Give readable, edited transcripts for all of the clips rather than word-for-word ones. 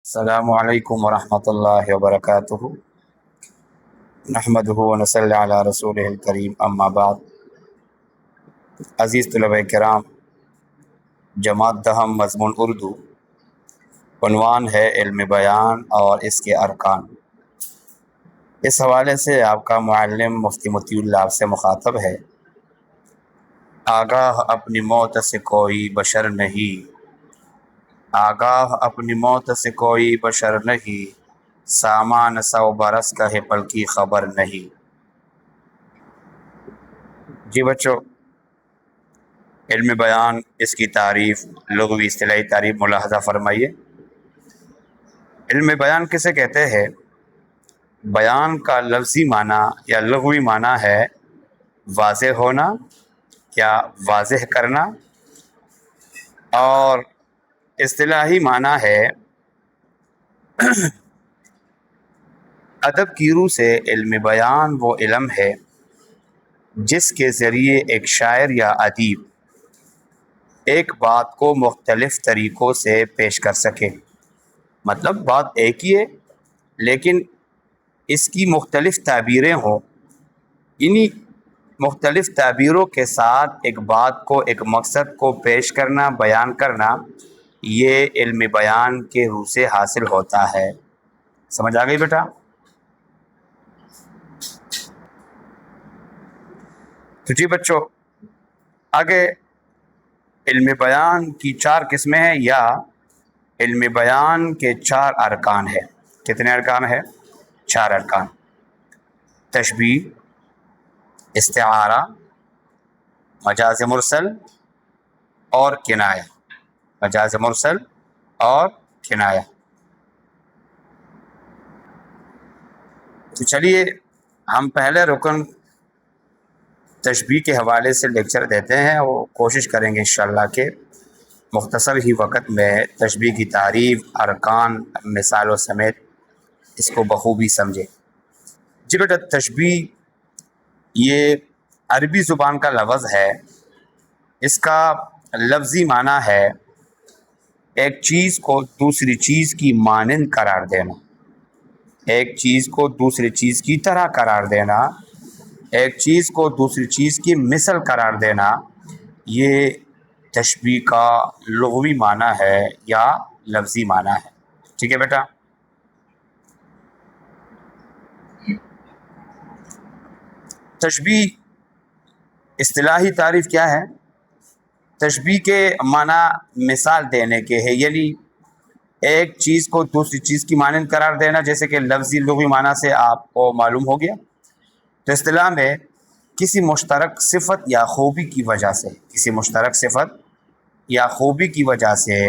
السلام علیکم ورحمۃ اللہ وبرکاتہ نحمدہ ونصلی علی رسولہ الکریم اما بعد۔ عزیز طلبہ کرام، جماعت دہم مضمون اردو، عنوان ہے علم بیان اور اس کے ارکان۔ اس حوالے سے آپ کا معلم مفتی مطیع اللہ آپ سے مخاطب ہے۔ آگاہ اپنی موت سے کوئی بشر نہیں، آگاہ اپنی موت سے کوئی بشر نہیں، سامان 100 برس کا ہے پل کی خبر نہیں۔ جی بچوں، علم بیان، اس کی تعریف، لغوی اصطلاحی تعریف ملاحظہ فرمائیے۔ علم بیان کسے کہتے ہیں؟ بیان کا لفظی معنی یا لغوی معنی ہے واضح ہونا یا واضح کرنا، اور اصطلاحی معنی ہے ادب کی روح سے علم بیان وہ علم ہے جس کے ذریعے ایک شاعر یا ادیب ایک بات کو مختلف طریقوں سے پیش کر سکے۔ مطلب بات ایک ہی ہے لیکن اس کی مختلف تعبیریں ہوں، انہی مختلف تعبیروں کے ساتھ ایک بات کو، ایک مقصد کو پیش کرنا، بیان کرنا، یہ علم بیان کے روح سے حاصل ہوتا ہے۔ سمجھ آ گئی بیٹا؟ تو جی بچوں، آگے علم بیان کی 4 قسمیں ہیں، یا علم بیان کے 4 ارکان ہیں۔ کتنے ارکان ہیں؟ 4 ارکان: تشبیہ، استعارہ، مجاز مرسل اور کنایہ۔ مجاز مرسل اور کنایہ۔ تو چلیے ہم پہلے رکن تشبیہ کے حوالے سے لیکچر دیتے ہیں، وہ کوشش کریں گے انشاءاللہ کہ مختصر ہی وقت میں تشبیہ کی تعریف، ارکان، مثالوں سمیت اس کو بخوبی سمجھیں۔ جی بیٹا، تشبیہ یہ عربی زبان کا لفظ ہے۔ اس کا لفظی معنی ہے ایک چیز کو دوسری چیز کی مانند قرار دینا، ایک چیز کو دوسری چیز کی طرح قرار دینا، ایک چیز کو دوسری چیز کی مثل قرار دینا، یہ تشبیہ کا لغوی معنی ہے یا لفظی معنی ہے۔ ٹھیک ہے بیٹا؟ تشبیہ اصطلاحی تعریف کیا ہے؟ تشبیہ کے معنی مثال دینے کے ہے، یعنی ایک چیز کو دوسری چیز کی مانند قرار دینا، جیسے کہ لفظی لغوی معنی سے آپ کو معلوم ہو گیا۔ تو اصطلاح میں کسی مشترک صفت یا خوبی کی وجہ سے، کسی مشترک صفت یا خوبی کی وجہ سے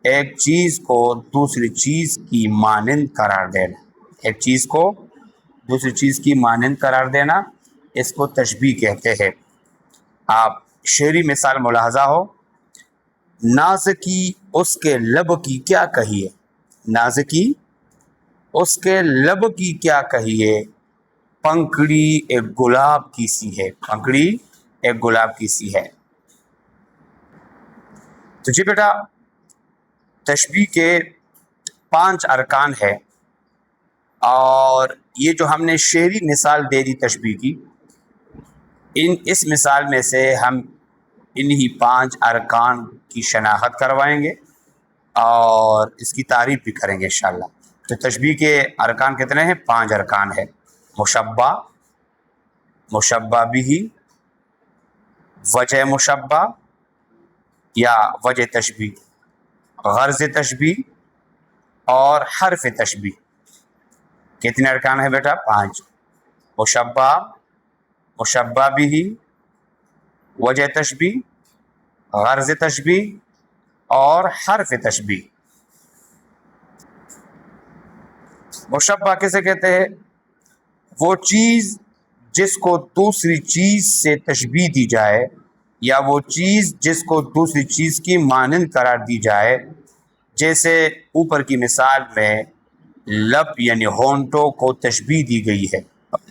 ایک چیز کو دوسری چیز کی مانند قرار دینا، ایک چیز کو دوسری چیز کی مانند قرار دینا، اس کو تشبیہ کہتے ہیں۔ آپ شعری مثال ملاحظہ ہو: نازکی اس کے لب کی کیا کہیے، نازکی اس کے لب کی کیا کہیے، پنکھڑی ایک گلاب کی سی ہے، پنکھڑی ایک گلاب کی سی ہے۔ تو جی بیٹا، تشبیہ کے 5 ارکان ہیں، اور یہ جو ہم نے شعری مثال دے دی تشبیہ کی، اس مثال میں سے ہم انہی 5 ارکان کی شناخت کروائیں گے اور اس کی تعریف بھی کریں گے انشاءاللہ۔ تو تشبیہ کے ارکان کتنے ہیں؟ 5 ارکان ہیں: مشبہ، مشبہ بھی، وجہ مشبہ یا وجہ تشبیہ، غرض تشبیہ اور حرف تشبیہ۔ کتنے ارکان ہیں بیٹا؟ 5: مشبہ، مشبہ بھی، وجہ تشبیہ، غرض تشبیہ اور حرف تشبیہ۔ مشبہ کسے کہتے ہیں؟ وہ چیز جس کو دوسری چیز سے تشبیہ دی جائے، یا وہ چیز جس کو دوسری چیز کی مانند قرار دی جائے۔ جیسے اوپر کی مثال میں لب یعنی ہونٹوں کو تشبیہ دی گئی ہے،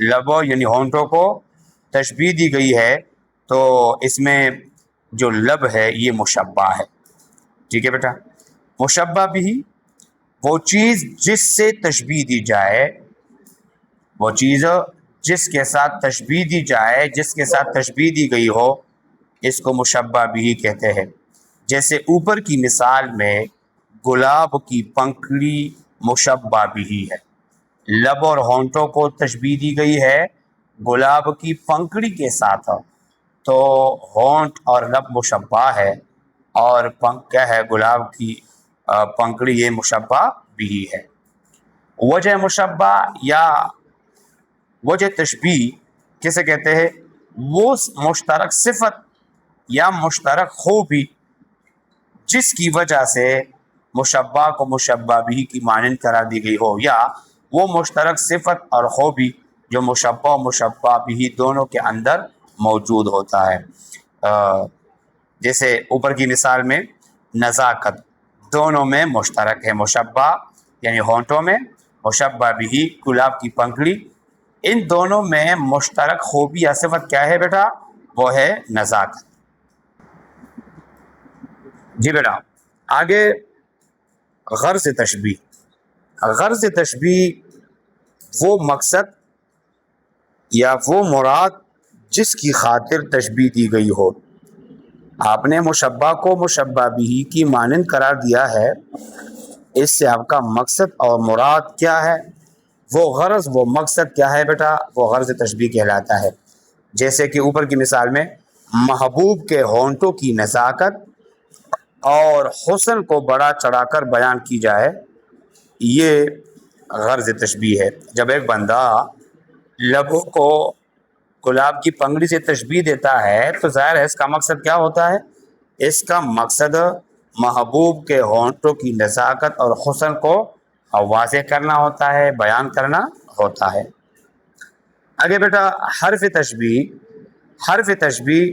لبوں یعنی ہونٹوں کو تشبیہ دی گئی ہے، تو اس میں جو لب ہے یہ مشبہ ہے۔ ٹھیک ہے بیٹا؟ مشبہ بھی وہ چیز جس سے تشبیہ دی جائے، وہ چیز جس کے ساتھ تشبیہ دی جائے، جس کے ساتھ تشبیہ دی گئی ہو، اس کو مشبہ بھی کہتے ہیں۔ جیسے اوپر کی مثال میں گلاب کی پنکھڑی مشبہ بھی ہے، لب اور ہونٹوں کو تشبیہ دی گئی ہے گلاب کی پنکھڑی کے ساتھ، تو ہونٹ اور لب مشبہ ہے، اور پنکھ کیا ہے، گلاب کی پنکھڑی، یہ مشبہ بھی ہے۔ وجہ مشبہ یا وجہ تشبیہ کسے کہتے ہیں؟ وہ مشترک صفت یا مشترک خوبی جس کی وجہ سے مشبہ کو مشبہ بھی کی مانند قرار دی گئی ہو، یا وہ مشترک صفت اور خوبی جو مشبہ و مشبہ بھی دونوں کے اندر موجود ہوتا ہے۔ جیسے اوپر کی مثال میں نزاکت دونوں میں مشترک ہے، مشبہ یعنی ہونٹوں میں، مشبہ بھی گلاب کی پنکھڑی، ان دونوں میں مشترک خوبی یا صفت کیا ہے بیٹا؟ وہ ہے نزاکت۔ جی بیٹا آگے غرض تشبیہ۔ غرض تشبیہ وہ مقصد یا وہ مراد جس کی خاطر تشبیہ دی گئی ہو۔ آپ نے مشبہ کو مشبہ بھی کی مانند قرار دیا ہے، اس سے آپ کا مقصد اور مراد کیا ہے؟ وہ غرض، وہ مقصد کیا ہے بیٹا؟ وہ غرض تشبیہ کہلاتا ہے۔ جیسے کہ اوپر کی مثال میں محبوب کے ہونٹوں کی نزاکت اور حسن کو بڑا چڑھا کر بیان کی جائے، یہ غرض تشبیہ ہے۔ جب ایک بندہ لبوں کو گلاب کی پنکھڑی سے تشبیہ دیتا ہے تو ظاہر ہے اس کا مقصد کیا ہوتا ہے؟ اس کا مقصد محبوب کے ہونٹوں کی نزاکت اور حسن کو واضح کرنا ہوتا ہے، بیان کرنا ہوتا ہے۔ آگے بیٹا حرف تشبیہ۔ حرف تشبیہ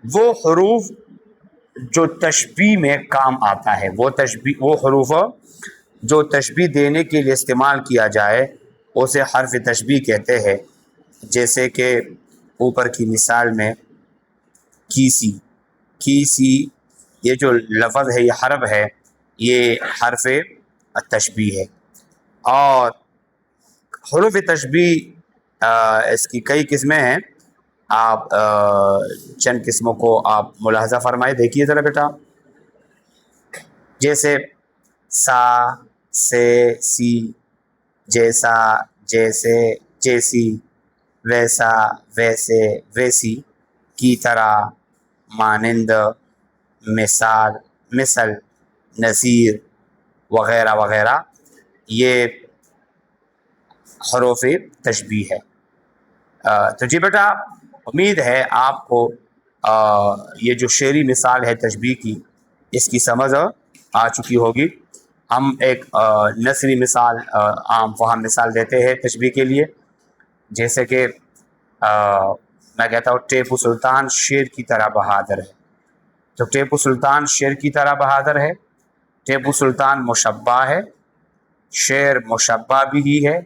وہ حروف جو تشبیہ میں کام آتا ہے، وہ حروف جو تشبیہ دینے کے لیے استعمال کیا جائے اسے حرف تشبیہ کہتے ہیں۔ جیسے کہ اوپر کی مثال میں کیسی، کیسی یہ جو لفظ ہے، یہ حرف ہے، یہ حرف تشبیہ ہے۔ اور حروف تشبیہ اس کی کئی قسمیں ہیں، آپ چند قسموں کو آپ ملاحظہ فرمائے، دیکھیے ذرا بیٹا۔ جیسے سا، سے، سی، جیسا، جیسے، جیسی، ویسا، ویسے، ویسی، کی طرح، مانند، مثال، مثل، نظیر وغیرہ وغیرہ، یہ حروف تشبیہ ہے۔ تو جی بیٹا امید ہے آپ کو یہ جو شعری مثال ہے تشبیہ کی، اس کی سمجھ آ چکی ہوگی۔ ہم ایک نثری مثال، عام فہم مثال دیتے ہیں تشبیہ کے لیے۔ جیسے کہ میں کہتا ہوں ٹیپو سلطان شیر کی طرح بہادر ہے، تو ٹیپو سلطان شیر کی طرح بہادر ہے، ٹیپو سلطان مشبہ ہے، شیر مشبہ بھی ہے،